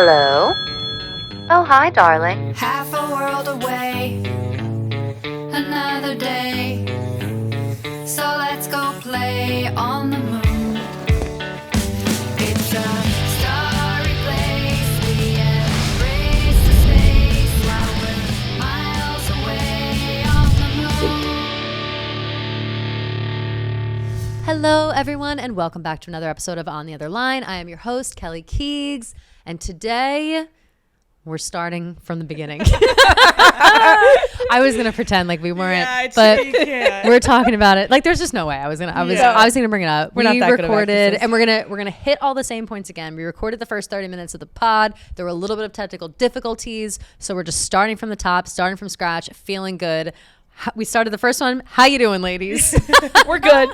Hello? Oh, hi, darling. Half a world away, another day. So let's go play on the moon. It's a starry place. We embrace the space while we're miles away on the moon. Hello, everyone, and welcome back to another episode of On the Other Line. I am your host, Kelly Keegs, and today we're starting from the beginning. I was gonna pretend like we weren't, but we're talking about it. Like, there's just no way. I was gonna bring it up. We're not that good at recorded, actresses. and we're gonna hit all the same points again. We recorded the first 30 minutes of the pod. There were a little bit of technical difficulties, so we're just starting from the top, starting from scratch, feeling good. We started the first one. How you doing, ladies? We're good.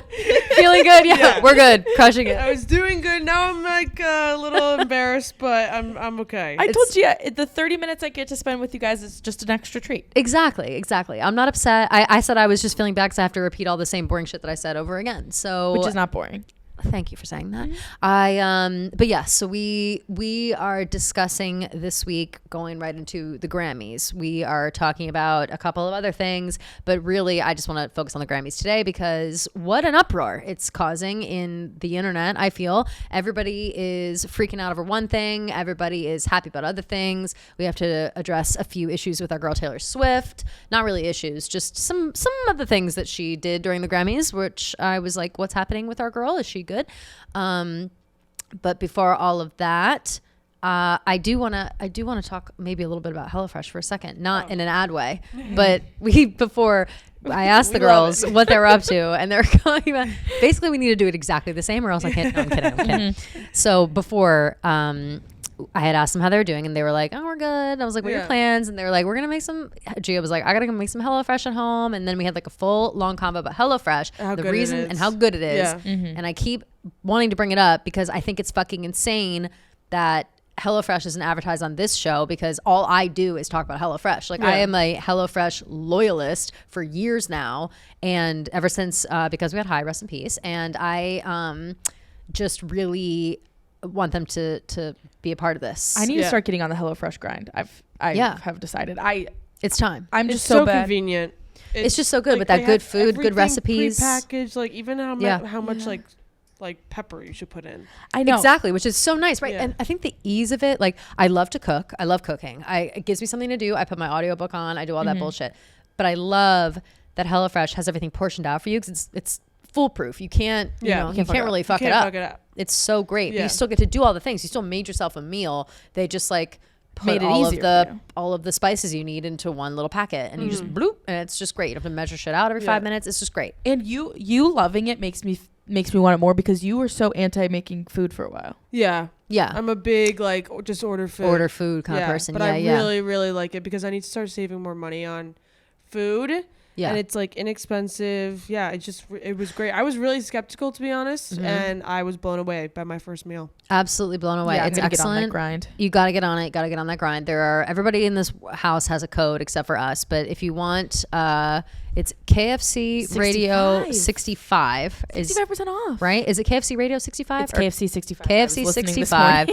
Feeling good? Yeah, we're good. Crushing it. I was doing good. Now I'm like a little embarrassed, but I'm okay. I told you the 30 minutes I get to spend with you guys is just an extra treat. Exactly. I'm not upset. I said I was just feeling bad because I have to repeat all the same boring shit that I said over again. So, Which is not boring. thank you for saying that. But yes, so we are discussing this week, going right into the Grammys. We are talking about a couple of other things, but really I just want to focus on the Grammys today because what an uproar it's causing in the internet. I feel everybody is freaking out over one thing. Everybody is happy about other things. We have to address a few issues with our girl Taylor Swift. Not really issues, just some of the things that she did during the Grammys, which I was like, what's happening with our girl? Is she good? But before all of that, I do want to talk maybe a little bit about HelloFresh for a second, not in an ad way, but before I asked the girls what they were up to, and they're talking about basically we need to do it exactly the same, or else I can't. No, I'm kidding. So before, I had asked them how they were doing, and they were like, "Oh, we're good." I was like, "What are your plans?" And they were like, "We're gonna make some." Gia was like, "I gotta go make some HelloFresh at home," and then we had like a full long convo about HelloFresh, the reason and how good it is. Yeah. And I keep wanting to bring it up because I think it's fucking insane that HelloFresh isn't advertised on this show because all I do is talk about HelloFresh. Like I am a HelloFresh loyalist for years now, and ever since because we had High, rest in peace, and I just really want them to be a part of this. I need to start getting on the HelloFresh grind. I have decided. It's time. I'm it's just so bad. convenient. It's just so good like, with that they good have food, good everything recipes. Prepackaged, like even how much like pepper you should put in. I know. Exactly, which is so nice, right? Yeah. And I think the ease of it, like I love to cook. I love cooking. It gives me something to do. I put my audiobook on. I do all that bullshit. But I love that HelloFresh has everything portioned out for you because it's foolproof. You can't, you can't really fuck it up. It's so great. But you still get to do all the things. You still made yourself a meal. They just like put all of the spices you need into one little packet, and you just bloop, and it's just great. You don't have to measure shit out every 5 minutes. It's just great. And you loving it makes me want it more because you were so anti making food for a while. Yeah. Yeah. I'm a big like just order food kind of person. But I really, really like it because I need to start saving more money on food. Yeah. And it's like inexpensive. Yeah. It was great. I was really skeptical, to be honest. And I was blown away by my first meal. Absolutely blown away. Yeah, it's excellent. excellent. Get on that grind. You got to get on it. Got to get on that grind. Everybody in this house has a code except for us. But if you want, it's KFC Radio 65. 65% off. Right? Is it KFC Radio 65? It's KFC 65. KFC 65.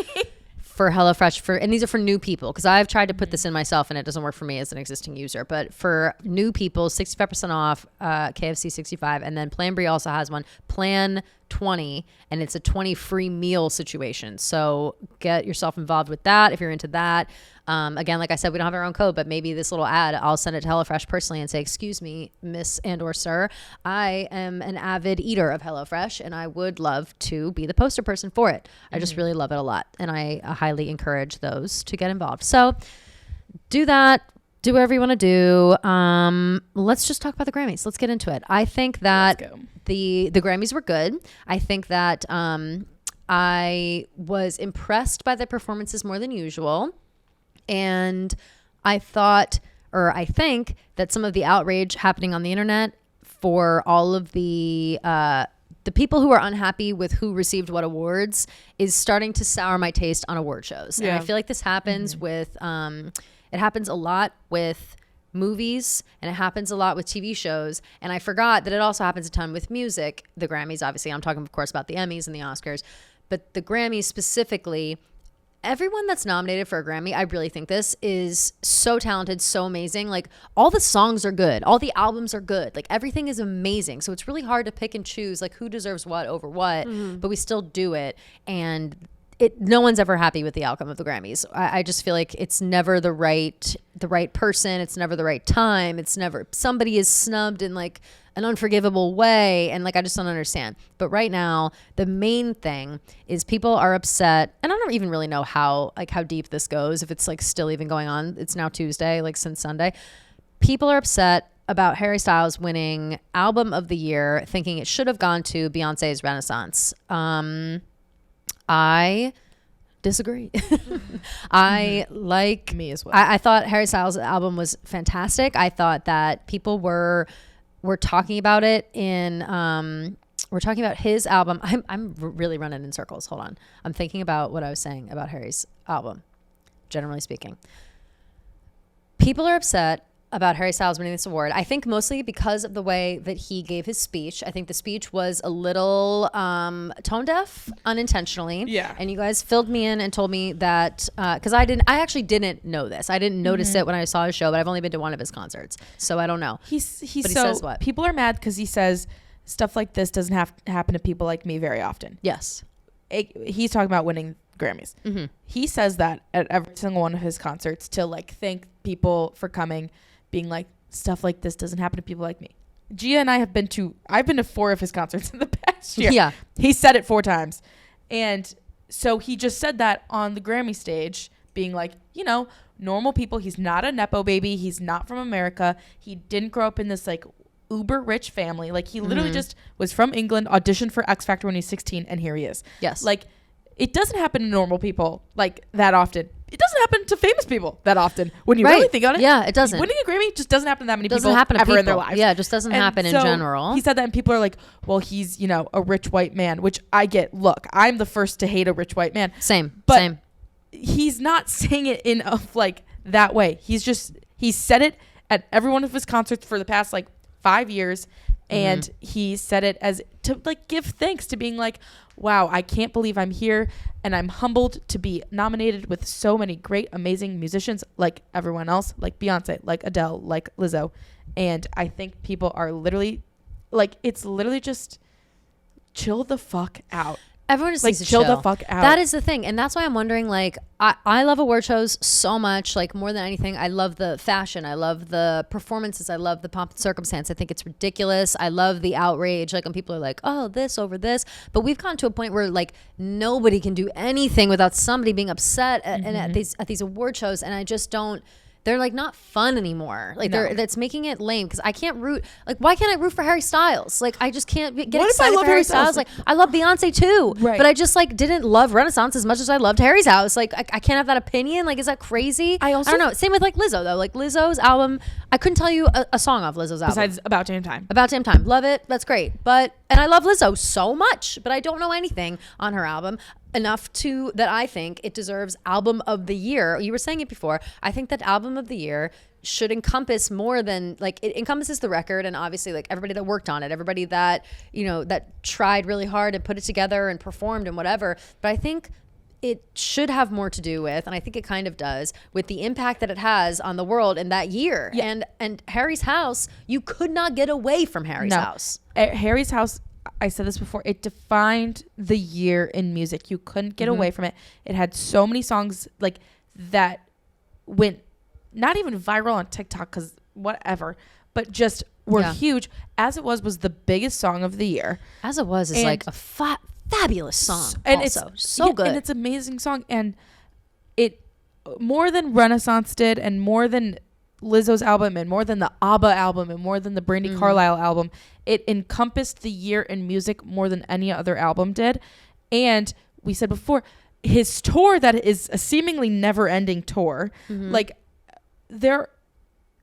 For HelloFresh, and these are for new people because I've tried to put this in myself and it doesn't work for me as an existing user. But for new people, 65% off KFC 65, and then Plan B also has one, Plan 20, and it's a 20 free meal situation. So get yourself involved with that if you're into that. Again, like I said, we don't have our own code, but maybe this little ad, I'll send it to HelloFresh personally and say, excuse me, miss and or sir, I am an avid eater of HelloFresh and I would love to be the poster person for it. I just really love it a lot. And I highly encourage those to get involved. So do that. Do whatever you want to do. Let's just talk about the Grammys. Let's get into it. I think that the Grammys were good. I think that I was impressed by the performances more than usual. And I think that some of the outrage happening on the internet for all of the people who are unhappy with who received what awards is starting to sour my taste on award shows. And I feel like this happens with, it happens a lot with movies and it happens a lot with TV shows. And I forgot that it also happens a ton with music, the Grammys, obviously. I'm talking, of course, about the Emmys and the Oscars, but the Grammys specifically, everyone that's nominated for a Grammy, I really think this is so talented, so amazing. Like all the songs are good. All the albums are good. Like everything is amazing. So it's really hard to pick and choose like who deserves what over what, but we still do it. And no one's ever happy with the outcome of the Grammys. I just feel like it's never the right person. It's never the right time. It's never, somebody is snubbed in like an unforgivable way. And like, I just don't understand. But right now, the main thing is people are upset. And I don't even really know how deep this goes, if it's like still even going on. It's now Tuesday, like since Sunday. People are upset about Harry Styles winning Album of the Year, thinking it should have gone to Beyonce's Renaissance. I disagree. I like me as well. I thought Harry Styles' album was fantastic. I thought that people were talking about it in we're talking about his album. I'm really running in circles. Hold on. I'm thinking about what I was saying about Harry's album. Generally speaking, people are upset about Harry Styles winning this award. I think mostly because of the way that he gave his speech. I think the speech was a little tone deaf unintentionally. Yeah. And you guys filled me in and told me that because I actually didn't know this. I didn't notice it when I saw his show, but I've only been to one of his concerts, so I don't know. But he says what? People are mad because he says stuff like this doesn't have to happen to people like me very often. Yes. He's talking about winning Grammys. He says that at every single one of his concerts to like thank people for coming, being like, stuff like this doesn't happen to people like me. Gia and I I've been to 4 of his concerts in the past year. Yeah. He said it 4 times. And so he just said that on the Grammy stage, being like, you know, normal people. He's not a Nepo baby. He's not from America. He didn't grow up in this like uber rich family. Like he literally just was from England, auditioned for X Factor when he's 16, and here he is. Yes. Like it doesn't happen to normal people like that often. It doesn't happen to famous people that often when you really think on it. Yeah, it doesn't. Winning a Grammy just doesn't happen to that many doesn't people happen to ever people in their lives. Yeah, it just doesn't happen in general. He said that and people are like, well, he's, you know, a rich white man, which I get. Look, I'm the first to hate a rich white man. Same. He's not saying it in a like that way. He's said it at every one of his concerts for the past like 5 years. And he said it as to like give thanks to being like, wow, I can't believe I'm here and I'm humbled to be nominated with so many great, amazing musicians like everyone else, like Beyonce, like Adele, like Lizzo. And I think people are literally like, it's literally just chill the fuck out. Everyone just like needs to chill the fuck out. That is the thing. And that's why I'm wondering, like, I love award shows so much, like more than anything. I love the fashion. I love the performances. I love the pomp and circumstance. I think it's ridiculous. I love the outrage. Like when people are like, oh, this over this. But we've gotten to a point where like nobody can do anything without somebody being upset at these award shows. And I just don't. They're like not fun anymore. Like that's making it lame because I can't root. Like why can't I root for Harry Styles? Like I just can't get excited for Harry Styles. Like I love Beyonce too, right. But I just like didn't love Renaissance as much as I loved Harry's House. Like I can't have that opinion. Like is that crazy? I don't know. Same with like Lizzo though. Like Lizzo's album, I couldn't tell you a song off Lizzo's album. Besides About Damn Time. About Damn Time, love it. That's great. And I love Lizzo so much, but I don't know anything on her album. Enough to that I think it deserves Album of the Year. You were saying it before. I think that Album of the Year should encompass more than like it encompasses the record and obviously like everybody that worked on it, everybody that, you know, that tried really hard and put it together and performed and whatever. But I think it should have more to do with, and I think it kind of does, with the impact that it has on the world in that year. Yeah. And Harry's House, you could not get away from Harry's House. Harry's House, I said this before, it defined the year in music. You couldn't get away from it. It had so many songs like that went not even viral on TikTok because whatever, but just were huge. As It Was the biggest song of the year. As It Was is like a fabulous song. And also. It's so good. And it's an amazing song. And it more than Renaissance did and more than Lizzo's album and more than the ABBA album and more than the Brandi Carlile album, it encompassed the year in music more than any other album did. And we said before, his tour that is a seemingly never-ending tour, like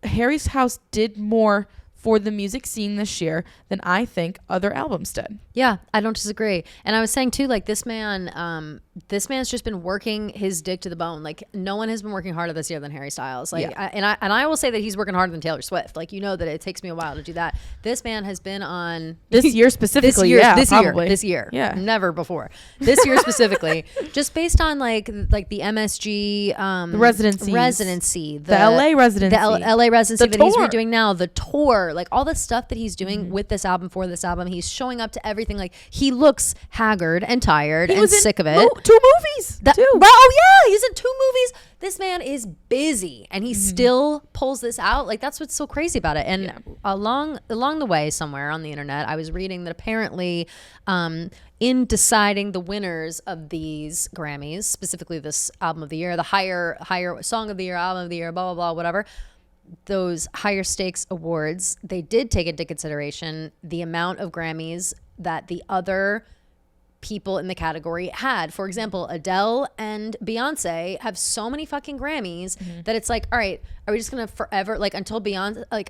Harry's House did more for the music scene this year than I think other albums did. Yeah, I don't disagree. And I was saying too, like this man's just been working his dick to the bone. Like no one has been working harder this year than Harry Styles. Like, I will say that he's working harder than Taylor Swift. Like, you know that it takes me a while to do that. This man has been on this year specifically. This year, yeah, never before. This year specifically, just based on like the MSG the residency, the LA residency, that he's redoing now, the tour, like all the stuff that he's doing with this album for this album. He's showing up to everything. Like he looks haggard and tired and sick of it. 2 movies too. Oh yeah, he's in 2 movies. This man is busy and he still pulls this out. Like that's what's so crazy about it. And along the way somewhere on the internet, I was reading that apparently in deciding the winners of these Grammys, specifically this album of the year, the higher song of the year, album of the year, blah, blah, blah, whatever, those higher stakes awards, they did take into consideration the amount of Grammys that the other people in the category had. For example, Adele and Beyonce have so many fucking Grammys that it's like, all right, are we just gonna forever, like until Beyonce, like,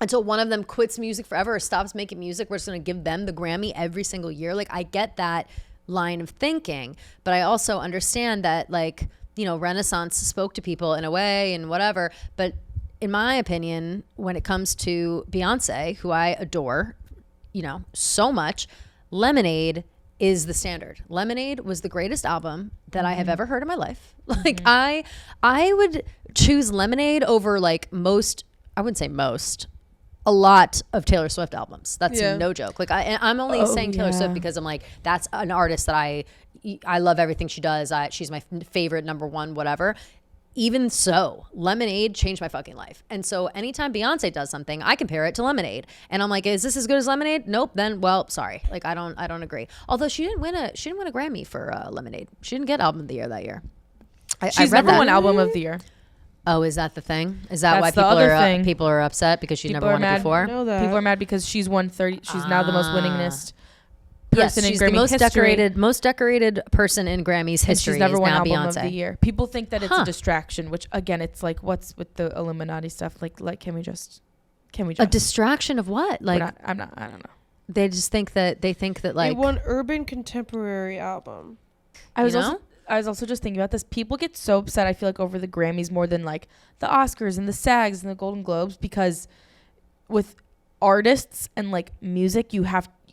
until one of them quits music forever or stops making music, we're just gonna give them the Grammy every single year? Like I get that line of thinking, but I also understand that like, Renaissance spoke to people in a way and whatever. But in my opinion, when it comes to Beyonce, who I adore, so much, Lemonade is the standard. Lemonade was the greatest album that I have ever heard in my life. Like I would choose Lemonade over like most, I wouldn't say most, a lot of Taylor Swift albums. That's no joke. Like I'm only saying Taylor Swift because I'm like, that's an artist that I love everything she does. She's my favorite number one, whatever. Even so, Lemonade changed my fucking life. And so anytime Beyonce does something, I compare it to Lemonade. And I'm like, is this as good as Lemonade? Nope. Then, well, sorry. Like, I don't agree. Although she didn't win a Grammy for Lemonade. She didn't get album of the year that year. She's never won album of the year. Oh, is that the thing? Is that why people are upset because she's never won it before? People are mad because she's won 30. She's now the most winningest person in she's Grammy the most decorated person in Grammy's history. She's never won album Beyonce. of the year. People think that it's a distraction, which again, it's like, what's with the Illuminati stuff? Like, can we just a distraction of what? Like, I don't know. They just think that like it won urban contemporary album. I was also just thinking about this. People get so upset, I feel like, over the Grammys more than like the Oscars and the SAGs and the Golden Globes, because with artists and like music,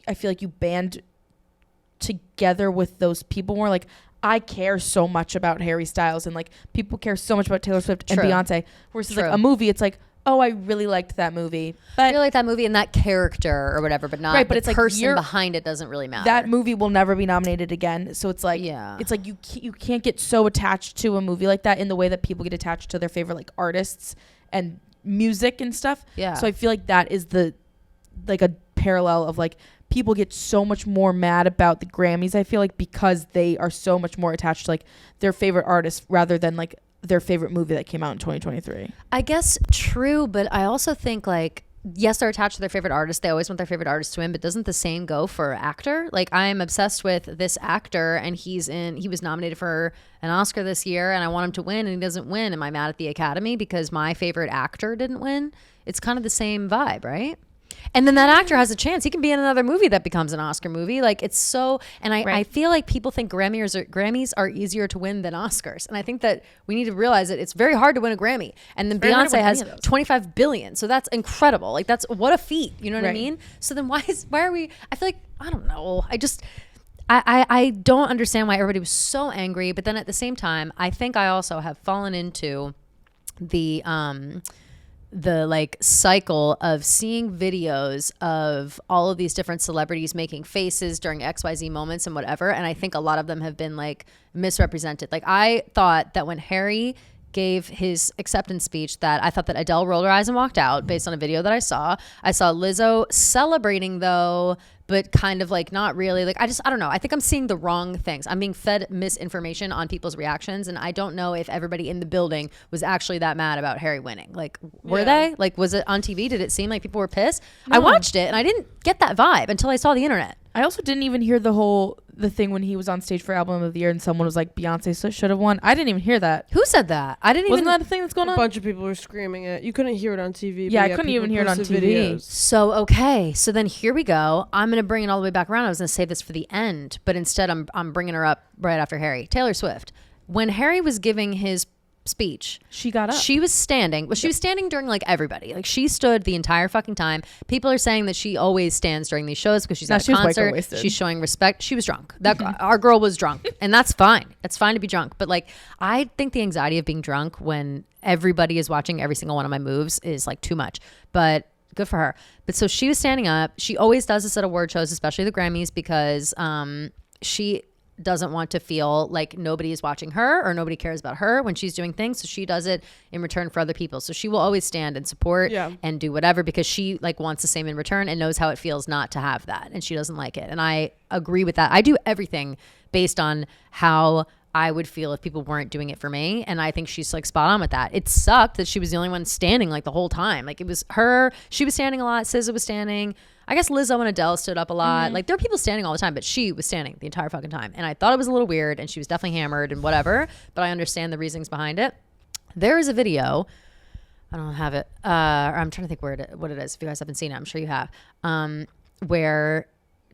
I feel like you band together with those people more. Like I care so much about Harry Styles and like people care so much about Taylor Swift and Beyonce. Versus like a movie, it's like, oh, I really liked that movie. But I really like that movie and that character or whatever, but not right, but the it's person like behind it doesn't really matter. That movie will never be nominated again. So it's like, it's like you can't get so attached to a movie like that in the way that people get attached to their favorite like artists and music and stuff. Yeah. So I feel like that is a parallel of like, people get so much more mad about the Grammys, I feel like, because they are so much more attached to like their favorite artist rather than like their favorite movie that came out in 2023. I guess true, but I also think like, yes, they're attached to their favorite artist. They always want their favorite artist to win, but doesn't the same go for actor? Like I'm obsessed with this actor and he was nominated for an Oscar this year and I want him to win and he doesn't win. Am I mad at the Academy because my favorite actor didn't win? It's kind of the same vibe, right? And then that actor has a chance. He can be in another movie that becomes an Oscar movie. Like it's so, and I feel like people think Grammys are easier to win than Oscars. And I think that we need to realize that it's very hard to win a Grammy. And then Beyonce has 25 billion. So that's incredible. Like that's, what a feat. You know what I mean? So then why are we, I feel like, I don't know. I don't understand why everybody was so angry. But then at the same time, I think I also have fallen into the like cycle of seeing videos of all of these different celebrities making faces during XYZ moments and whatever. And I think a lot of them have been like misrepresented. Like I thought that when Harry gave his acceptance speech that I thought that Adele rolled her eyes and walked out based on a video that I saw. I saw Lizzo celebrating though, but kind of like not really. Like I don't know. I think I'm seeing the wrong things. I'm being fed misinformation on people's reactions, and I don't know if everybody in the building was actually that mad about Harry winning. Like were they? Like was it on TV? Did it seem like people were pissed? No. I watched it and I didn't get that vibe until I saw the internet. I also didn't even hear the thing when he was on stage for Album of the Year and someone was like, Beyonce should have won. I didn't even hear that. Who said that? I didn't Wasn't even. that a thing that's going A on? bunch of people were screaming it. You couldn't hear it on TV. Yeah, but I couldn't people even hear it on posted TV. videos. So okay, so then here we go. I'm gonna bring it all the way back around. I was gonna save this for the end, but instead I'm bringing her up right after Harry. Taylor Swift. When Harry was giving his speech, She got up. she was standing. Well, she was standing during like everybody. Like she stood the entire fucking time. People are saying that she always stands during these shows because she's at she a was white girl concert. wasted. She's showing respect. She was drunk. That our girl was drunk, and that's fine. It's fine to be drunk. But like, I think the anxiety of being drunk when everybody is watching every single one of my moves is like too much. But good for her. But so she was standing up. She always does this at award shows, especially the Grammys, because she doesn't want to feel like nobody is watching her or nobody cares about her when she's doing things. So she does it in return for other people. So she will always stand and support and do whatever because she like wants the same in return and knows how it feels not to have that. And she doesn't like it. And I agree with that. I do everything based on how I would feel if people weren't doing it for me. And I think she's like spot on with that. It sucked that she was the only one standing like the whole time. Like it was her, she was standing a lot. SZA was standing. I guess Lizzo and Adele stood up a lot. Like there are people standing all the time, but she was standing the entire fucking time. And I thought it was a little weird and she was definitely hammered and whatever, but I understand the reasons behind it. There is a video. I don't have it. Or I'm trying to think what it is. If you guys haven't seen it, I'm sure you have. Where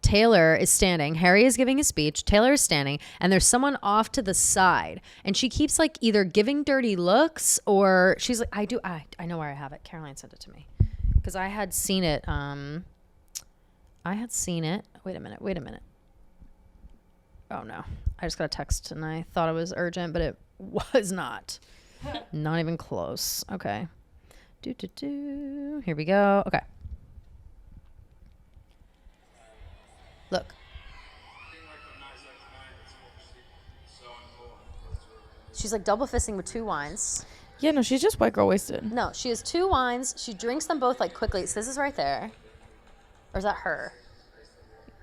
Taylor is standing, Harry is giving his speech, Taylor is standing, and there's someone off to the side. And she keeps like either giving dirty looks or she's like, I know where I have it. Caroline sent it to me. Because I had seen it. Wait a minute. Oh no. I just got a text and I thought it was urgent, but it was not. Not even close. Okay. Here we go. Okay. Look. She's like double fisting with 2 wines. Yeah, no, she's just white girl wasted. No, she has 2 wines. She drinks them both like quickly. So this is right there. Or is that her?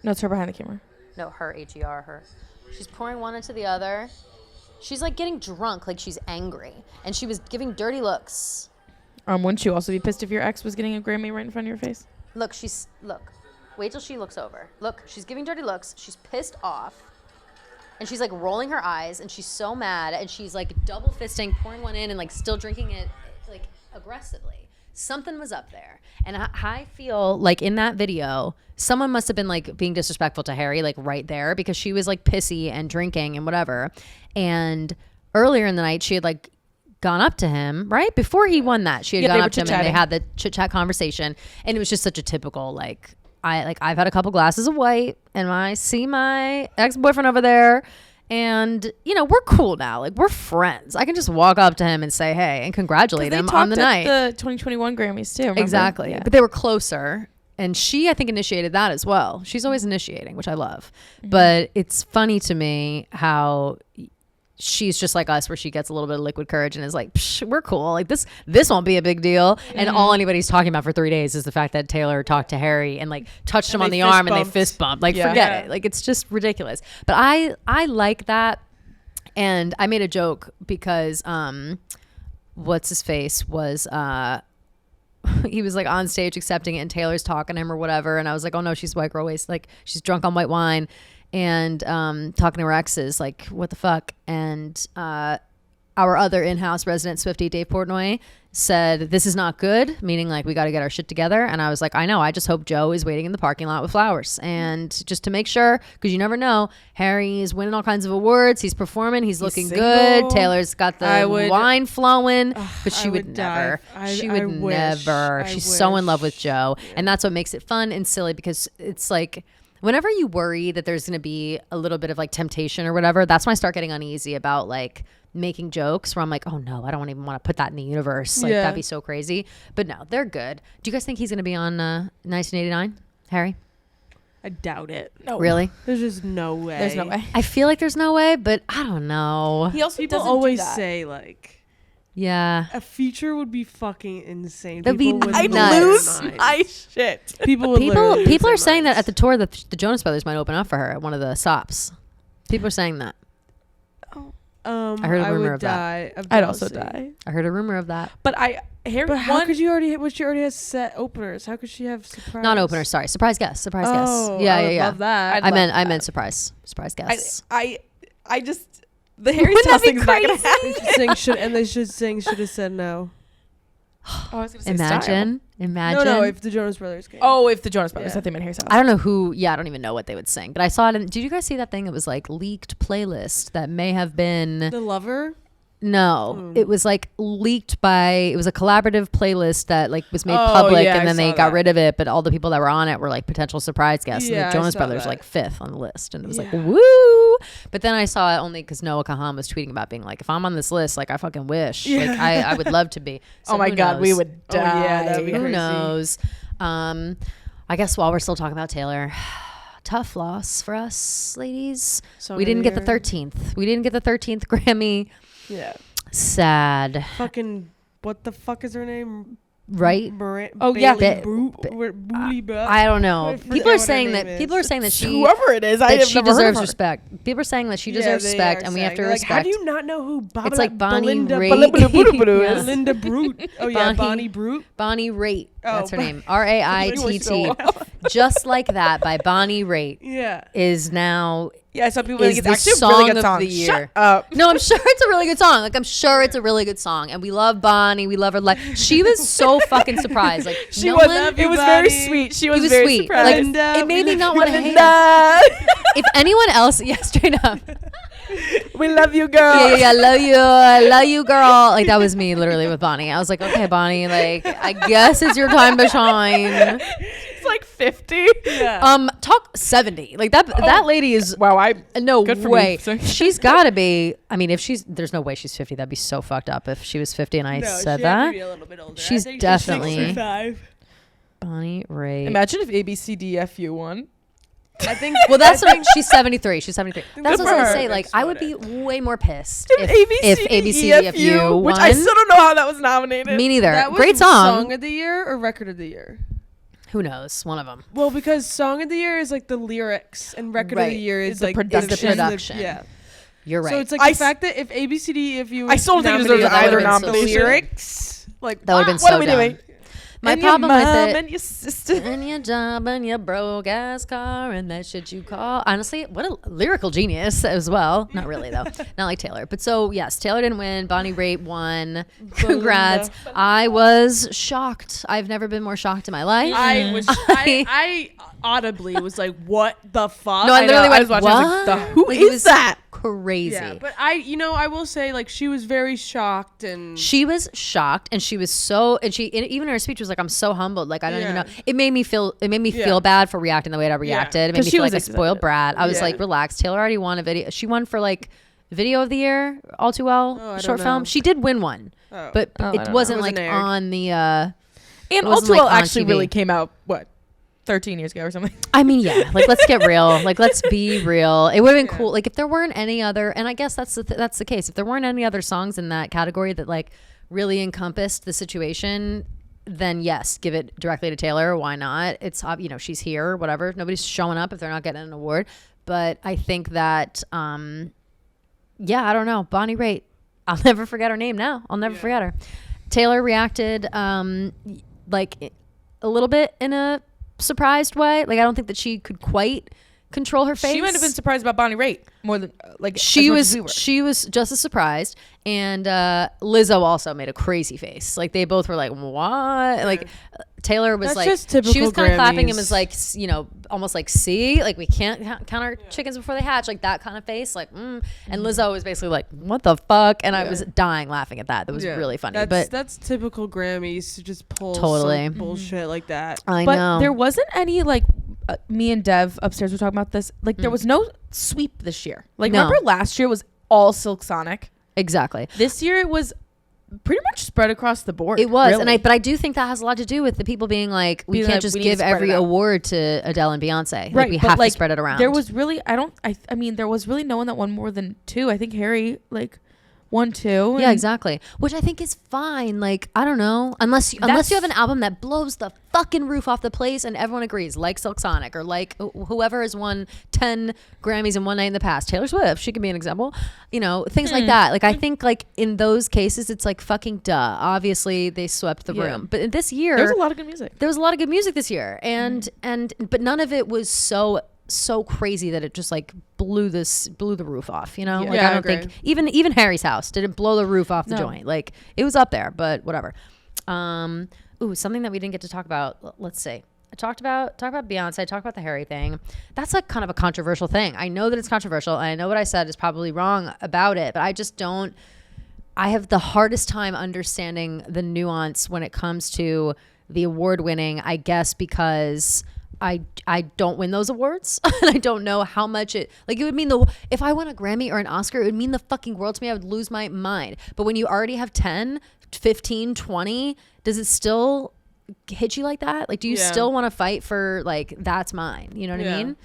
No, it's her behind the camera. No, her, H-E-R, her. She's pouring one into the other. She's like getting drunk, like she's angry. And she was giving dirty looks. Wouldn't you also be pissed if your ex was getting a Grammy right in front of your face? Look. Wait till she looks over. Look, she's giving dirty looks. She's pissed off. And she's like rolling her eyes and she's so mad and she's like double fisting, pouring one in and like still drinking it like aggressively. Something was up there. And I feel like in that video, someone must have been like being disrespectful to Harry, like right there, because she was like pissy and drinking and whatever. And earlier in the night, she had like gone up to him, right? Before he won that, she had gone up to him and they had the chit chat conversation. And it was just such a typical, like, I've had a couple glasses of white and I see my ex-boyfriend over there. And, you know, we're cool now. Like, we're friends. I can just walk up to him and say, hey, and congratulate him on the night. The 2021 Grammys, too. Remember? Exactly. Yeah. But they were closer. And she, I think, initiated that as well. She's always initiating, which I love. Mm-hmm. But it's funny to me how she's just like us, where she gets a little bit of liquid courage and is like, psh, we're cool. Like, this won't be a big deal. Mm-hmm. And all anybody's talking about for 3 days is the fact that Taylor talked to Harry and like touched him on the arm and they fist bumped. Like, forget it. Like, it's just ridiculous. But I like that. And I made a joke because what's his face was he was like on stage accepting it and Taylor's talking to him or whatever, and I was like, oh no, she's white girl waste, like she's drunk on white wine and talking to her exes, like what the fuck. And our other in-house resident Swiftie, Dave Portnoy, said this is not good, meaning like we got to get our shit together. And I was like, I know, I just hope Joe is waiting in the parking lot with flowers, and just to make sure, because you never know, Harry is winning all kinds of awards, he's performing, he's looking good, Taylor's got the wine flowing, but she would never. She's so in love with Joe, and that's what makes it fun and silly, because it's like whenever you worry that there's going to be a little bit of like temptation or whatever, that's when I start getting uneasy about like making jokes where I'm like, oh no, I don't even want to put that in the universe. Like that'd be so crazy. But no, they're good. Do you guys think he's going to be on 1989, Harry? I doubt it. No. Really? There's just no way. There's no way. I feel like there's no way, but I don't know. He also People doesn't always do that. say like, yeah, a feature would be fucking insane. That'd be I'd nuts. lose my shit. People are saying that at the tour that the Jonas Brothers might open up for her at one of the stops. People are saying that. I heard a rumor of that. of I'd also jealousy. die. I heard a rumor of that. But Harry But how won. could you already? What she already has set openers. How could she have surprise? Not openers, sorry. Surprise guest. Surprise Oh, guest. Yeah, I yeah, would yeah. love that. I meant surprise. Surprise guests. I just the Harry Wouldn't that Styles be thing's not gonna crazy? happen. They should sing. Should have said no. Oh, I was gonna say Imagine. No, if the Jonas Brothers came. Oh, if the Jonas Brothers, Yeah. I think meant Harry Styles. I don't know who. Yeah, I don't even know what they would sing. But I saw it. Did you guys see that thing? It was like leaked playlist that may have been. The Lover. No, it was like leaked by. It was a collaborative playlist that like was made Oh, public, yeah, and I then they saw got that. rid of it. But all the people that were on it were like potential surprise guests, Yeah, and I the Jonas saw Brothers that. like 5th on the list, and it was like Yeah. woo. But then I saw it only because Noah Kahan was tweeting about being like, if I'm on this list, like I fucking wish, like I would love to be. So Oh my who God, we knows? would Oh, die. yeah, that'd be Who crazy. knows? I guess while we're still talking about Taylor, tough loss for us, ladies. Song We of the didn't get the Year. 13th. We didn't get the 13th Grammy. Yeah. Sad, Fucking. What the fuck is her name? right? Oh, yeah. Ba- I don't know. I forget People are what her saying name that is. people are saying that she Whoever it is, I that have she never heard of deserves her. respect. People are saying that she deserves respect, and we have to Like, how respect. do you not know who? It's like Bonnie Belinda, Raitt. Yeah. Belinda Brute. Oh yeah, Bonnie- Bonnie Brute. Bonnie Raitt. That's her Oh, name. Raitt. so Just like that by Bonnie Raitt Yeah. is now. Yeah, some people Is think it's the actually a song really good of song. the year. Shut up. No, I'm sure it's a really good song. Like I'm sure it's a really good song, and we love Bonnie. We love her. Like she was so fucking surprised. Like She no was. one. It was very Bonnie. sweet. She He was was very sweet. surprised. Like Linda, it made me not want to hate. Linda, If anyone else, yeah, straight up. we love you, girl. Yeah, I love you, girl. Like that was me literally with Bonnie. I was like, okay, Bonnie, like I guess it's your time to shine. It's like 50. Yeah. Talk 70. Like that lady is Wow, no Good for me. way. Sorry. She's got to be. I mean, if there's no way she's 50. That'd be so fucked up if she was 50 and I said that. Be a little bit older. She's I think definitely- 65. Bonnie Raitt. Imagine if ABCDFU won. I think. Well, that's what she's 73. She's 73. That's what I was for gonna her. say. Like, That's I would about be way more pissed If if ABCDFU won. which I still don't know how that was nominated. Me neither. That was Great song. Song of the year or record of the year? Who knows? One of them. Well, because song of the year is like the lyrics, and record of Right. the year is the like production. Is the production. Yeah. You're right. So it's like I the fact that if ABCDFU, I still don't think it deserves that either would've been so nomination. lyrics, like That would've been what so are we dumb. doing? My And your problem with mom it. and your sister. And your job and your broke ass car and that shit you call. Honestly, what a lyrical genius as well. Not really though. Not like Taylor. But so yes, Taylor didn't win. Bonnie Raitt won. Congrats. I was shocked. I've never been more shocked in my life. I was, I audibly was like, "What the fuck?" No, I literally I went, was watching, I was like, "What?" who Like, is it was that? Crazy. Yeah, but I will say, like, she was very shocked and She was shocked, and she was so, and even her speech was like, "I'm so humbled. Like I don't even Yeah. know." It made me feel. It made me Yeah. feel bad for reacting the way I reacted. It made 'Cause me she feel was like a excited. spoiled brat. I was Yeah. like, "Relax." Taylor already won a video. She won for like video of the year, All Too Well, Oh, I short don't film. know. She did win one, Oh. but Oh, I it don't know. wasn't It like wasn't aired. on the. And It All wasn't, Too like, Well on actually TV. really came out, what, 13 years ago or something? I mean, yeah. Like, let's get real. Like, let's be real. It would have been cool. Like, if there weren't any other, and I guess that's the case. If there weren't any other songs in that category that like really encompassed the situation, then yes, give it directly to Taylor. Why not? It's she's here, whatever. Nobody's showing up if they're not getting an award. But I think that, yeah, I don't know. Bonnie Raitt. I'll never forget her name now. I'll never forget her. Taylor reacted like a little bit in a surprised way. Like I don't think that she could quite control her face. She might have been surprised about Bonnie Raitt more than like She as much was as we were. she was just as surprised, and Lizzo also made a crazy face. Like they both were like, "What?" Like Taylor was That's like, just typical she was kind of clapping Grammys. and was like, almost like, "See, like we can't count our chickens before they hatch," like that kind of face. Like, And Lizzo was basically like, "What the fuck?" And I was dying laughing at that. That was really funny. That's typical Grammys to just pull Totally. some bullshit like that. I But know there wasn't any like me and Dev upstairs were talking about this. Like there was no sweep this year. Like No. remember last year was all Silk Sonic. exactly. This year it was pretty much spread across the board. It was, really. but I do think that has a lot to do with the people being like, we Being can't like, just we need to give spread every it out. award to Adele and Beyonce. Like, right, we but, have like, to spread it around. There was really I mean there was really no one that won more than 2. I think Harry like 1, 2. Yeah, exactly. Which I think is fine. Like, I don't know. Unless you have an album that blows the fucking roof off the place and everyone agrees, like Silk Sonic or like whoever has won 10 Grammys in one night in the past. Taylor Swift, she could be an example. You know, things like that. Like, I think like in those cases, it's like fucking duh. Obviously, they swept the room. But this year, There's a lot of good music. There was a lot of good music this year. But none of it was so crazy that it just like blew the roof off, you know? Yeah. Like, Yeah, I I don't agree. think even Harry's house didn't blow the roof off the joint. Like, it was up there, but whatever. Something that we didn't get to talk about. Let's see. I talked about Beyonce, I talked about the Harry thing. That's like kind of a controversial thing. I know that it's controversial and I know what I said is probably wrong about it, but I have the hardest time understanding the nuance when it comes to the award winning, I guess, because I don't win those awards and I don't know how much it would mean if I won a Grammy or an Oscar, it would mean the fucking world to me. I would lose my mind. But when you already have 10, 15, 20, does it still hit you like that? Like, do you still want to fight for like, that's mine? You know what I mean?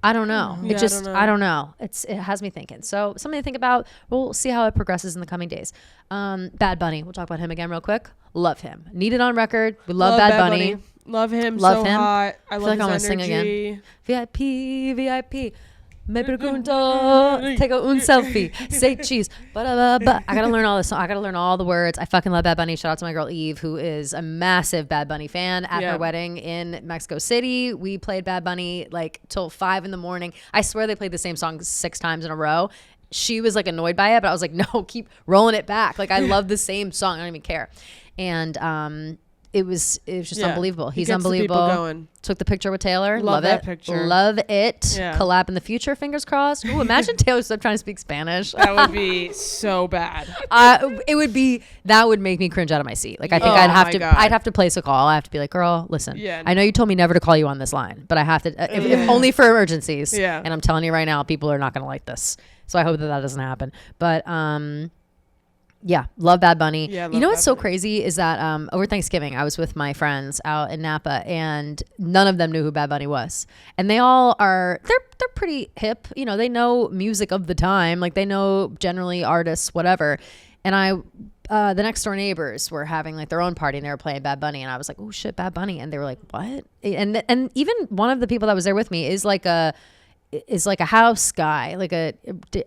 I don't know. Yeah, I don't know. It has me thinking. So something to think about. We'll see how it progresses in the coming days. Bad Bunny. We'll talk about him again real quick. Love him. Need it on record. We love Bad Bunny. Love him. Love so him. hot. I feel love like I his wanna sing energy. again. VIP. Me pregunto. Take un selfie. Say cheese. I gotta learn all this. I gotta learn all the words. I fucking love Bad Bunny. Shout out to my girl Eve, who is a massive Bad Bunny fan. At her wedding in Mexico City, we played Bad Bunny like till 5 a.m. I swear they played the same song 6 times in a row. She was like annoyed by it, but I was like, no, keep rolling it back. Like, I love the same song. I don't even care. And it was just unbelievable. He's gets the people unbelievable. going. Took the picture with Taylor. Love Love that it. picture. Love it. Yeah. Collab in the future. Fingers crossed. Ooh, imagine Taylor Swift trying to speak Spanish. That would be so bad. That would make me cringe out of my seat. Like, I think Yeah. I'd God. have to place a call. I have to be like, girl, listen. Yeah. I know you told me never to call you on this line, but I have to, if only for emergencies. Yeah. And I'm telling you right now, people are not going to like this. So I hope that doesn't happen. But, yeah, love Bad Bunny. Yeah, you love know what's Bad so Bunny. crazy is that over Thanksgiving, I was with my friends out in Napa, and none of them knew who Bad Bunny was. And they all they're pretty hip. You know, they know music of the time. Like, they know generally artists, whatever. And the next door neighbors were having like their own party and they were playing Bad Bunny. And I was like, oh shit, Bad Bunny. And they were like, what? And even one of the people that was there with me is like a house guy, like a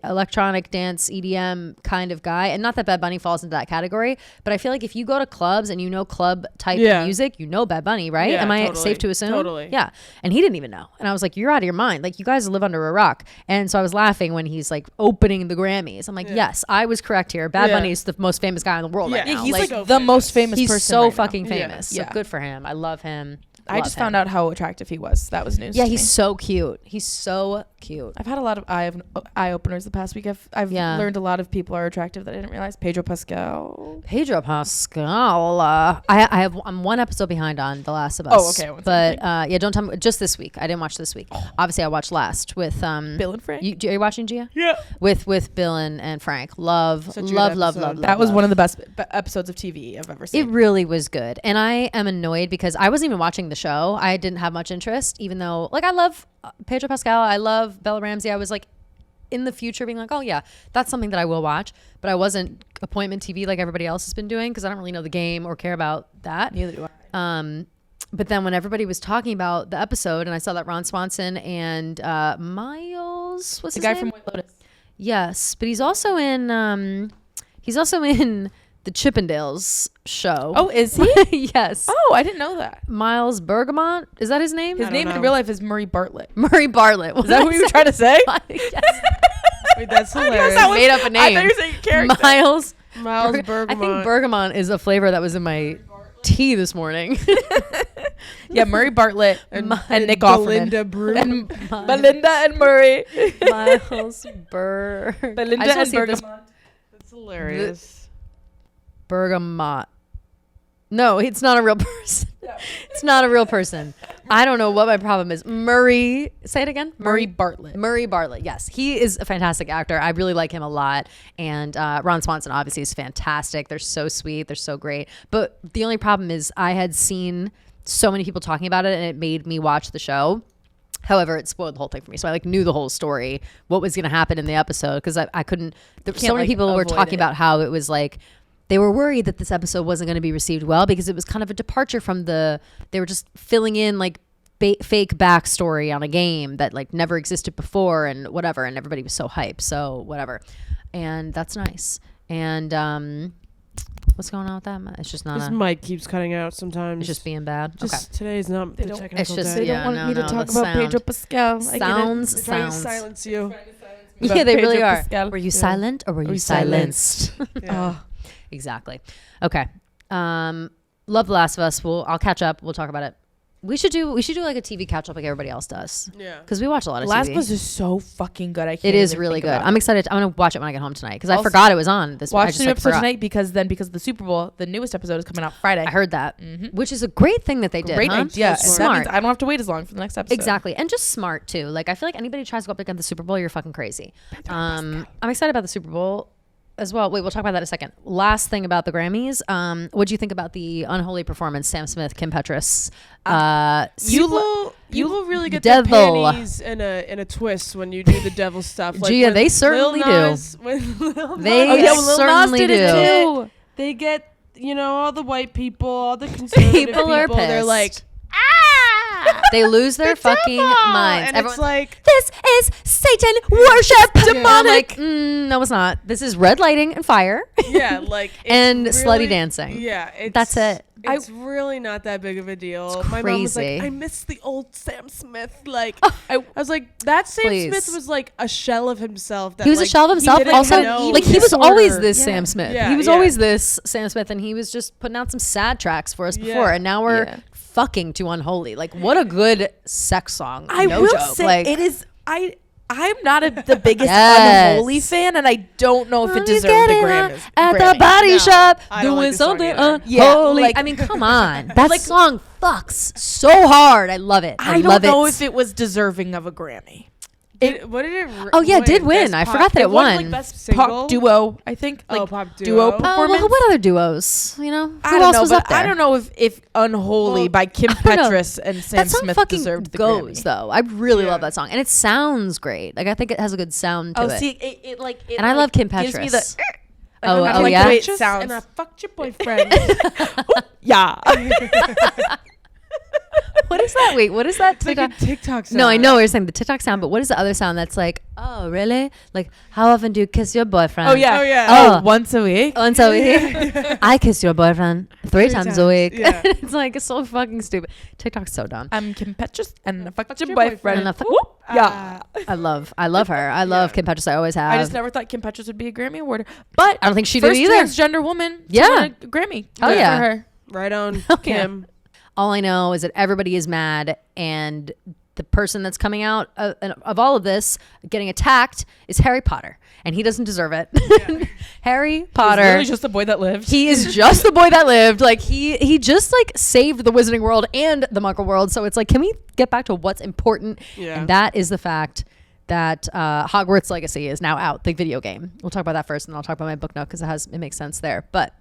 electronic dance EDM kind of guy. And not that Bad Bunny falls into that category, but I feel like if you go to clubs and you know club type music, you know Bad Bunny, right? Yeah, Am I totally. safe to assume? Totally. Yeah. And he didn't even know. And I was like, you're out of your mind. Like, you guys live under a rock. And so I was laughing when he's like opening the Grammys. I'm like, yes, I was correct here. Bad Bunny is the most famous guy in the world right Yeah, now. He's like so the famous. most famous he's person so right now. fucking famous. So Yeah. good for him. I love him. I just found out how attractive he was. That was news. Yeah, to he's me. so cute. He's so cute. I've had a lot of eye openers the past week. I've learned a lot of people are attractive that I didn't realize. Pedro Pascal. Pedro Pascal. I'm one episode behind on The Last of Us. Oh, okay. I won't say But don't tell me. Just this week. I didn't watch this week. Obviously, I watched last with Bill and Frank. are you watching Gia? Yeah. With Bill and Frank. Love, Such a good love, love, episode. love. That was love. one of the best episodes of TV I've ever It seen. really was good. And I am annoyed because I wasn't even watching the show. I didn't have much interest, even though, like, I love Pedro Pascal. I love Bella Ramsey. I was, like, in the future being like, oh, yeah, that's something that I will watch. But I wasn't appointment TV like everybody else has been doing because I don't really know the game or care about that. Neither do I. But then when everybody was talking about the episode and I saw that Ron Swanson and Miles, what's The his guy name? from White Lotus. Yes, but he's also in the Chippendales show. Oh, is he? Yes. Oh, I didn't know that. Miles Bergamot, is that his name? His don't name know. in real life is Murray Bartlett. Murray Bartlett. Is that who you were trying to say? Yes. Wait, that's hilarious. that was- Made up a I name. thought you were saying character. Miles. Miles I Bergamot. think bergamot is a flavor that was in my tea this morning. Yeah, Murray Bartlett and Nick Offerman. Belinda Brew. And Belinda and Murray. Miles Belinda Belinda and Bergamot. That's hilarious. Bergamot. No, it's not a real person. It's not a real person. I don't know what my problem is. Murray, say it again. Murray Bartlett. Murray Bartlett. Yes, he is a fantastic actor. I really like him a lot. And Ron Swanson obviously is fantastic. They're so sweet. They're so great. But the only problem is I had seen so many people talking about it and it made me watch the show. However, it spoiled the whole thing for me. So I like knew the whole story, what was going to happen in the episode, because I couldn't. So many people were talking about how it was like they were worried that this episode wasn't going to be received well because it was kind of a departure from they were just filling in like fake backstory on a game that like never existed before and whatever, and everybody was so hyped. So whatever, and that's nice. And what's going on with that? It's just not. This mic keeps cutting out sometimes. It's just being bad. Just today's not the technical it's just- day. They don't want me to talk about Pedro Pascal. Sounds. They're trying to silence you. Yeah, they really Pedro are. Pascal. Were you silent or were you silenced? silenced? Yeah. Exactly. Okay. Love The Last of Us. I'll catch up. We'll talk about it. We should do like a TV catch up like everybody else does. Yeah. Because we watch a lot of Last TV. of Us is so fucking good. I can't. It is even really think good. about I'm it. excited. I'm gonna watch it when I get home tonight because I Also, forgot it was on this. I Watch just, the new like, episode forgot. tonight because of the Super Bowl, the newest episode is coming out Friday. I heard that, which is a great thing that they did. Great huh? idea. So That smart. means I don't have to wait as long for the next episode. Exactly. And just smart too. Like I feel like anybody who tries to go up against the Super Bowl, you're fucking crazy. I'm excited about the Super Bowl as well. Wait, we'll talk about that in a second. Last thing about the Grammys. What do you think about the unholy performance, Sam Smith, Kim Petras? People really get devil. their panties in a twist when you do the devil stuff. Like Gia, when they certainly Lil Nas, when Lil They Nas- Lil Nas certainly did it do. too. they get all the white people, all the conservative People are They're pissed. like, They lose their fucking minds. and Everyone, it's like, this is Satan worship. Demonic. I'm like, no, it's not. This is red lighting and fire. yeah, like it's And really, slutty dancing. Yeah, That's it. It's really not that big of a deal. It's My mom was crazy. like, I miss the old Sam Smith. Like, I was like, that Sam Please. Smith was like a shell of himself. That, He was a like, shell of himself. didn't Also, know like he was disorder. always this Yeah. Sam Smith. Yeah, He was yeah. always this Sam Smith, and he was just putting out some sad tracks for us before, and now we're Yeah. fucking to Unholy. Like, what a good sex song. I no will joke. say like, it is. I'm not the biggest Yes. Unholy fan, and I don't know if it He's deserved the getting Grammys. at the Grammy. body No, shop I don't doing like the song something either. unholy. Yeah, like- I mean, come on. That song fucks so hard. I love it. I love don't know it. if it was deserving of a Grammy. What did it? Oh, yeah, it did win. Best I pop- forgot that it won. Like best Single? pop duo, I think. Oh, Like pop duo duo. performance. well, what other duos? You know, I who don't else know, was but up there? I don't know if Unholy Well, by Kim don't know. Petras and Sam That song Smith fucking deserved the goes Grammy. though. I really Yeah. love that song, and it sounds great. Like I think it has a good sound to Oh, it. see, it like, it And I like love Kim gives me the. Petras. Like, Oh, I oh, like yeah? the way it Just- sounds. And I fucked your boyfriend. Yeah. What is that? Wait, what is that? It's like a TikTok? TikTok sound. No, I know what you're saying, the TikTok sound, but what is the other sound that's like, oh, really? Like, how often do you kiss your boyfriend? Oh yeah. Oh, yeah. Oh. Once a week. Once a week. I kiss your boyfriend three times a times, week. yeah. It's like, it's so fucking stupid. TikTok's so dumb. I'm Kim Petras and I fucked your your boyfriend. boyfriend. And I fuck- Whoop. Yeah. I love her. I love Kim Petras. I always have. I just never thought Kim Petras would be a Grammy award, but I don't think she did first either. transgender woman. to Yeah. win a Grammy. Oh, Good yeah. for her. Right on, yeah. Kim. All I know is that everybody is mad, and the person that's coming out of all of this getting attacked is Harry Potter, and he doesn't deserve it. Harry Potter. He's literally just a boy that lived. He is just the boy that lived. Like he just like saved the Wizarding World and the Muggle world. So it's like, can we get back to what's important? Yeah. And that is the fact that Hogwarts Legacy is now out, the video game. We'll talk about that first, and then I'll talk about my book note because it makes sense there. But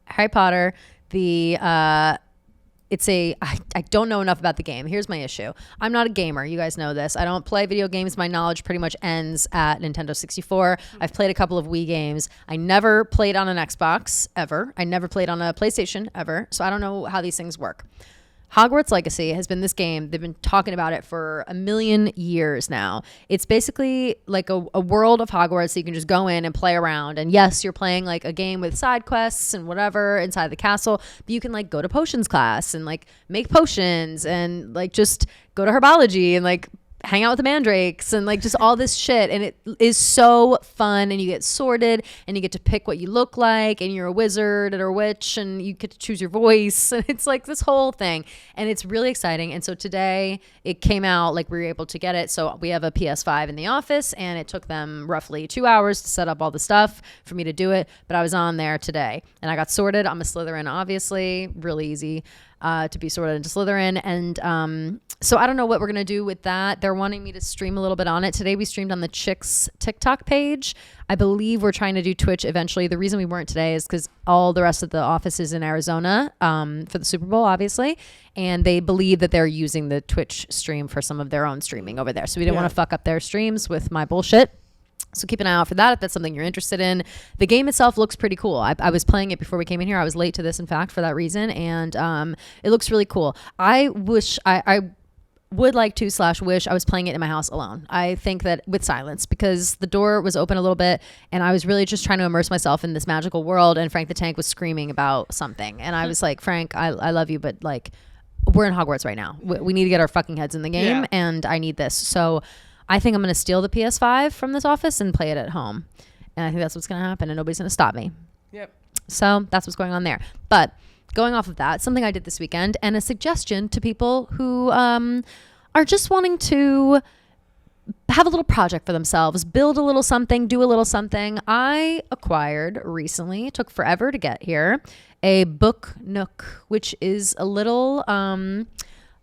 Harry Potter, I don't know enough about the game. Here's my issue. I'm not a gamer. You guys know this. I don't play video games. My knowledge pretty much ends at Nintendo 64. I've played a couple of Wii games. I never played on an Xbox ever. I never played on a PlayStation ever. So I don't know how these things work. Hogwarts Legacy has been this game. They've been talking about it for a million years now. It's basically like a world of Hogwarts that you can just go in and play around. And yes, you're playing like a game with side quests and whatever inside the castle, but you can like go to potions class and like make potions and like just go to herbology and like hang out with the mandrakes and like just all this shit, and it is so fun, and you get sorted and you get to pick what you look like, and you're a wizard or a witch, and you get to choose your voice, and it's like this whole thing, and it's really exciting. And so today it came out, like we were able to get it. So we have a PS5 in the office, and it took them roughly 2 hours to set up all the stuff for me to do it, but I was on there today and I got sorted. I'm a Slytherin, obviously, really easy. to be sorted into Slytherin. And so I don't know what we're going to do with that. They're wanting me to stream a little bit on it. Today we streamed on the Chicks TikTok page. I believe we're trying to do Twitch eventually. The reason we weren't today is because all the rest of the office is in Arizona for the Super Bowl, obviously. And they believe that they're using the Twitch stream for some of their own streaming over there. So we didn't want to fuck up their streams with my bullshit. So keep an eye out for that if that's something you're interested in. The game itself looks pretty cool. I was playing it before we came in here. I was late to this, in fact, for that reason. And it looks really cool. I wish I would like to / wish I was playing it in my house alone. I think that with silence, because the door was open a little bit and I was really just trying to immerse myself in this magical world, and Frank the Tank was screaming about something. And I was like, Frank, I love you, but like, we're in Hogwarts right now. We need to get our fucking heads in the game, and I need this. So I think I'm going to steal the PS5 from this office and play it at home. And I think that's what's going to happen, and nobody's going to stop me. Yep. So that's what's going on there. But going off of that, something I did this weekend, and a suggestion to people who are just wanting to have a little project for themselves, build a little something, do a little something. I acquired recently, it took forever to get here, a book nook, which is a little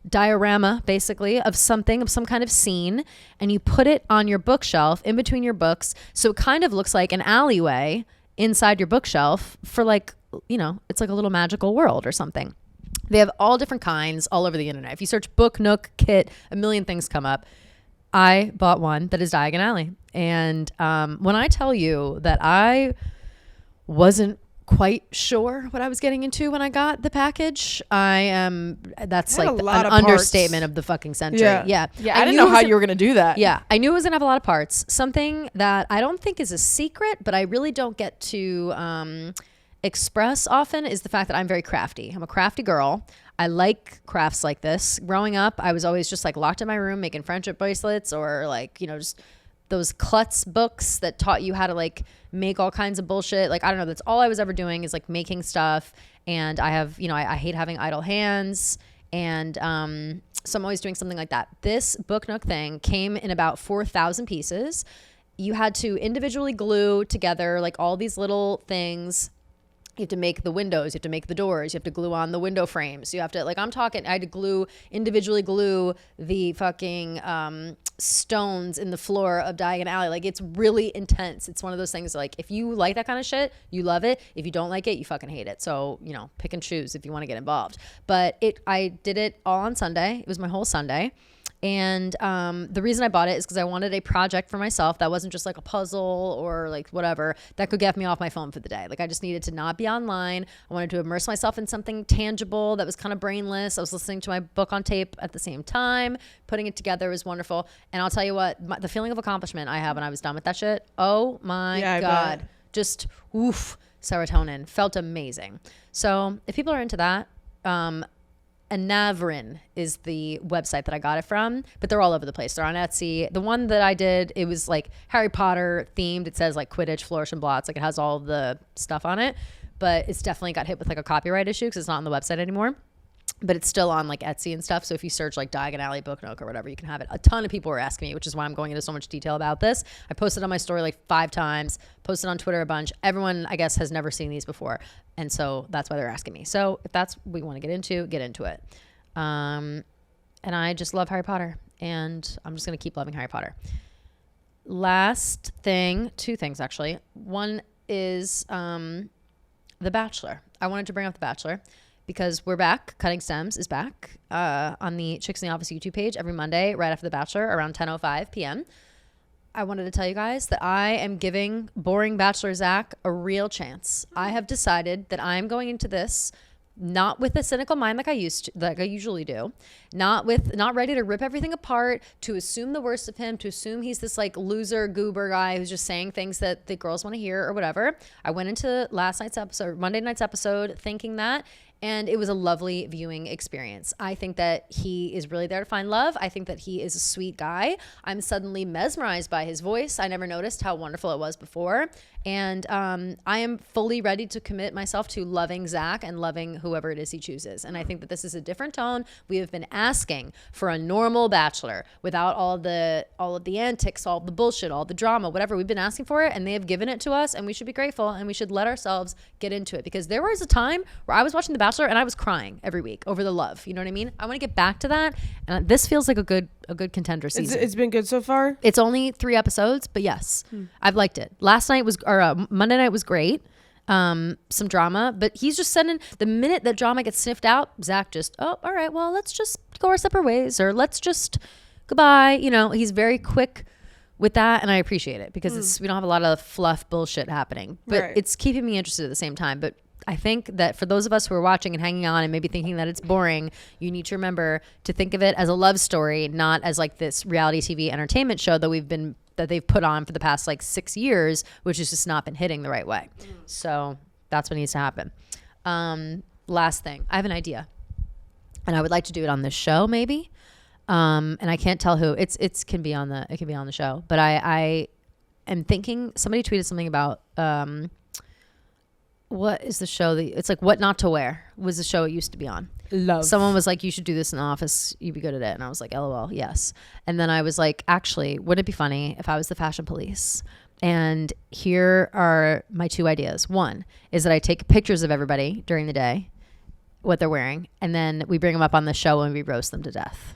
diorama basically of some kind of scene, and you put it on your bookshelf in between your books, so it kind of looks like an alleyway inside your bookshelf for, like, you know, it's like a little magical world or something. They have all different kinds all over the internet. If you search book nook kit, a million things come up. I bought one that is Diagon Alley, and when I tell you that I wasn't quite sure what I was getting into when I got the package, that's like an understatement of the fucking century. Yeah. I didn't know how you were going to do that. Yeah. I knew it was going to have a lot of parts. Something that I don't think is a secret, but I really don't get to express often, is the fact that I'm very crafty. I'm a crafty girl. I like crafts like this. Growing up, I was always just like locked in my room making friendship bracelets, or like, you know, just those klutz books that taught you how to like make all kinds of bullshit. Like, I don't know, that's all I was ever doing, is like making stuff. And I have, you know, I hate having idle hands. And so I'm always doing something like that. This book nook thing came in about 4,000 pieces. You had to individually glue together like all these little things. You have to make the windows, you have to make the doors, you have to glue on the window frames. You have to, like, I had to individually glue the fucking stones in the floor of Diagon Alley. Like, it's really intense. It's one of those things, like, if you like that kind of shit, you love it. If you don't like it, you fucking hate it. So, you know, pick and choose if you want to get involved. But I did it all on Sunday. It was my whole Sunday. And the reason I bought it is because I wanted a project for myself that wasn't just like a puzzle or like whatever that could get me off my phone for the day. Like, I just needed to not be online. I wanted to immerse myself in something tangible that was kind of brainless. I was listening to my book on tape at the same time. Putting it together was wonderful. And I'll tell you what, the feeling of accomplishment I had when I was done with that shit, oh my God. Just oof, serotonin. Felt amazing. So if people are into that, Anavrin is the website that I got it from, but they're all over the place. They're on Etsy. The one that I did, it was like Harry Potter themed. It says like Quidditch, Flourish and Blots. Like, it has all of the stuff on it, but it's definitely got hit with like a copyright issue because it's not on the website anymore. But it's still on like Etsy and stuff. So if you search like Diagon Alley Book Nook or whatever, you can have it. A ton of people were asking me, which is why I'm going into so much detail about this. I posted on my story like 5 times, posted on Twitter a bunch. Everyone, I guess, has never seen these before. And so that's why they're asking me. So if that's what we want to get into it. And I just love Harry Potter. And I'm just going to keep loving Harry Potter. Last thing, 2 things actually. One is The Bachelor. I wanted to bring up The Bachelor because we're back. Cutting Stems is back on the Chicks in the Office YouTube page every Monday right after The Bachelor around 10:05 p.m. I wanted to tell you guys that I am giving boring Bachelor Zach a real chance. I have decided that I'm going into this not with a cynical mind like I usually do, not ready to rip everything apart, to assume the worst of him, to assume he's this like loser goober guy who's just saying things that the girls want to hear or whatever. I went into Monday night's episode thinking that, and it was a lovely viewing experience. I think that he is really there to find love. I think that he is a sweet guy. I'm suddenly mesmerized by his voice. I never noticed how wonderful it was before. And I am fully ready to commit myself to loving Zach and loving whoever it is he chooses. And I think that this is a different tone. We have been asking for a normal Bachelor without all of the antics, all of the bullshit, all the drama, whatever. We've been asking for it, and they have given it to us, and we should be grateful, and we should let ourselves get into it. Because there was a time where I was watching The Bachelor, and I was crying every week over the love. You know what I mean? I want to get back to that, and this feels like a good contender season. It's been good so far. It's only 3 episodes, but yes, I've liked it. Monday night was great. Some drama, but he's just sending, the minute that drama gets sniffed out, Zach just, all right, well, let's just go our separate ways, or let's just goodbye. You know, he's very quick with that, and I appreciate it because we don't have a lot of fluff bullshit happening, but it's keeping me interested at the same time. But I think that for those of us who are watching and hanging on and maybe thinking that it's boring, you need to remember to think of it as a love story, not as like this reality TV entertainment show that they've put on for the past like 6 years, which has just not been hitting the right way. So that's what needs to happen. Last thing, I have an idea, and I would like to do it on this show maybe. And I can't tell who. It can be on the show, but I am thinking, somebody tweeted something about what is the show that it's like What Not to Wear was the show it used to be on. Love. Someone was like, you should do this in the office, you'd be good at it, and I was like, LOL, yes. And then I was like, actually, wouldn't it be funny if I was the fashion police? And here are my 2 ideas. One is that I take pictures of everybody during the day, what they're wearing, and then we bring them up on the show and we roast them to death.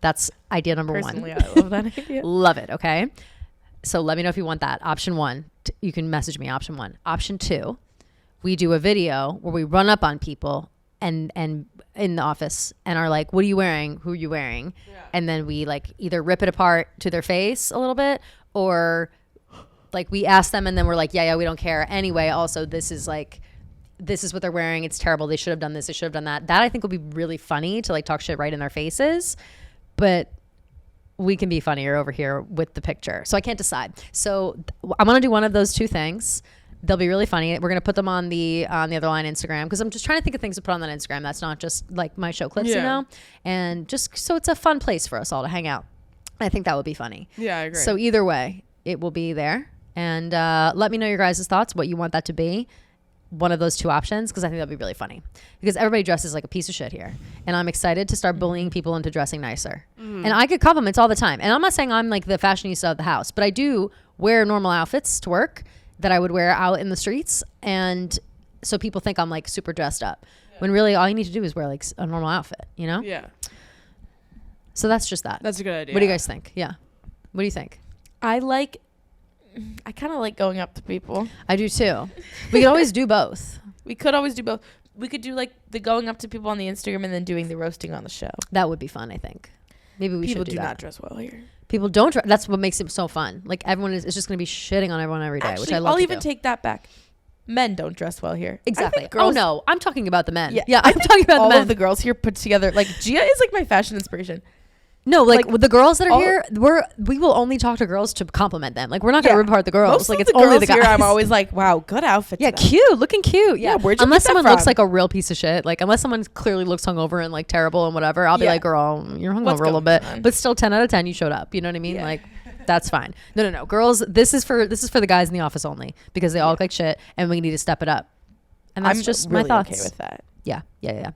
That's idea number Personally, 1. I love that idea. Love it. Okay. So let me know if you want that. Option 1, you can message me. Option 1. Option 2, we do a video where we run up on people and in the office and are like, what are you wearing? Who are you wearing? Yeah. And then we like either rip it apart to their face a little bit, or like we ask them and then we're like, yeah, we don't care. Anyway, also this is what they're wearing. It's terrible. They should have done this. They should have done that. That I think would be really funny to like talk shit right in their faces. But we can be funnier over here with the picture. So I can't decide. So I'm going to do one of those 2 things. They'll be really funny. We're going to put them on the Other Line Instagram, because I'm just trying to think of things to put on that Instagram. That's not just like my show clips, you know? And just so it's a fun place for us all to hang out. I think that would be funny. Yeah, I agree. So either way, it will be there. And let me know your guys' thoughts, what you want that to be. One of those 2 options, because I think that'd be really funny, because everybody dresses like a piece of shit here, and I'm excited to start bullying people into dressing nicer. And I get compliments all the time, and I'm not saying I'm like the fashionista of the house, but I do wear normal outfits to work that I would wear out in the streets, and so people think I'm like super dressed up, when really all you need to do is wear like a normal outfit, you know? Yeah. So that's just that. That's a good idea. What do you guys think? Yeah. What do you think? I kind of like going up to people. I do too. We could always do both. We could always do both. We could do like the going up to people on the Instagram and then doing the roasting on the show. That would be fun, I think. Maybe we People should do that. not dress well here. People don't. That's what makes it so fun. Like everyone is just going to be shitting on everyone every day, Actually, which I love. I'll even take that back. Men don't dress well here. Exactly. Girls, oh no, I'm talking about the men. Yeah, I'm talking about all the men. of the girls here put together. Like Gia is like my fashion inspiration. No, like with the girls that are all- here, we will only talk to girls to compliment them. Like we're not going to rip apart the girls. Most like of it's the only girls the guys. here, I'm always like, wow, good outfit. Yeah, today. cute, looking cute. Yeah, where'd you unless get that someone looks from? like a real piece of shit, like unless someone clearly looks hungover and like terrible and whatever, I'll be like, girl, you're What's hungover a little going bit, on? but still 10 out of 10, you showed up. You know what I mean? Yeah. Like that's fine. No, girls, this is for the guys in the office only, because they all look like shit and we need to step it up. And that's I'm just really my thoughts. okay with that. Yeah.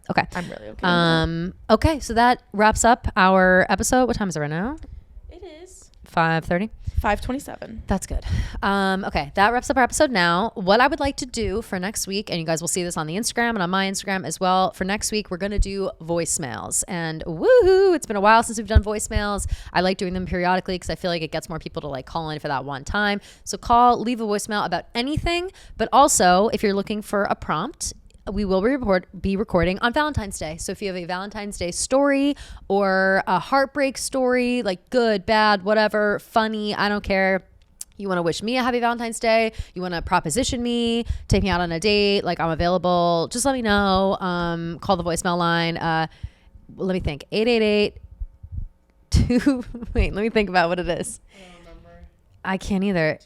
Okay. I'm really okay with that. Okay, so that wraps up our episode. What time is it right now? It is 5:30. 5:27. That's good. Okay, that wraps up our episode now. What I would like to do for next week, and you guys will see this on the Instagram and on my Instagram as well, for next week, we're going to do voicemails. And woohoo, it's been a while since we've done voicemails. I like doing them periodically because I feel like it gets more people to like call in for that one time. So leave a voicemail about anything, but also if you're looking for a prompt, we will be recording on Valentine's Day. So if you have a Valentine's Day story or a heartbreak story, like good, bad, whatever, funny, I don't care. You want to wish me a happy Valentine's Day. You want to proposition me, take me out on a date. Like I'm available. Just let me know. Call the voicemail line. Let me think. 888 wait, let me think about what it is. I don't remember. I can't either.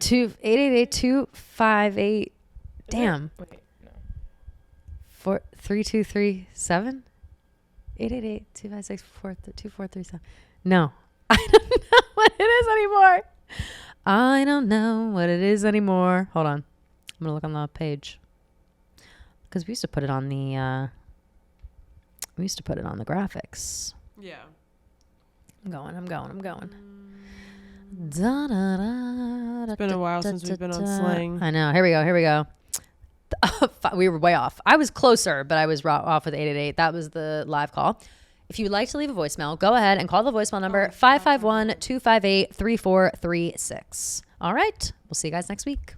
242. 888-258. Damn. Wait, no. 3237 888-256-2437. No, I don't know what it is anymore. I don't know what it is anymore. Hold on, I'm gonna look on the page because we used to put it on the graphics. Yeah. I'm going. It's been a while since we've been on slang. I know. Here we go. We were way off. I was closer, but I was off with 888. That was the live call. If you'd like to leave a voicemail, go ahead and call the voicemail number 551-258-3436. All right. We'll see you guys next week.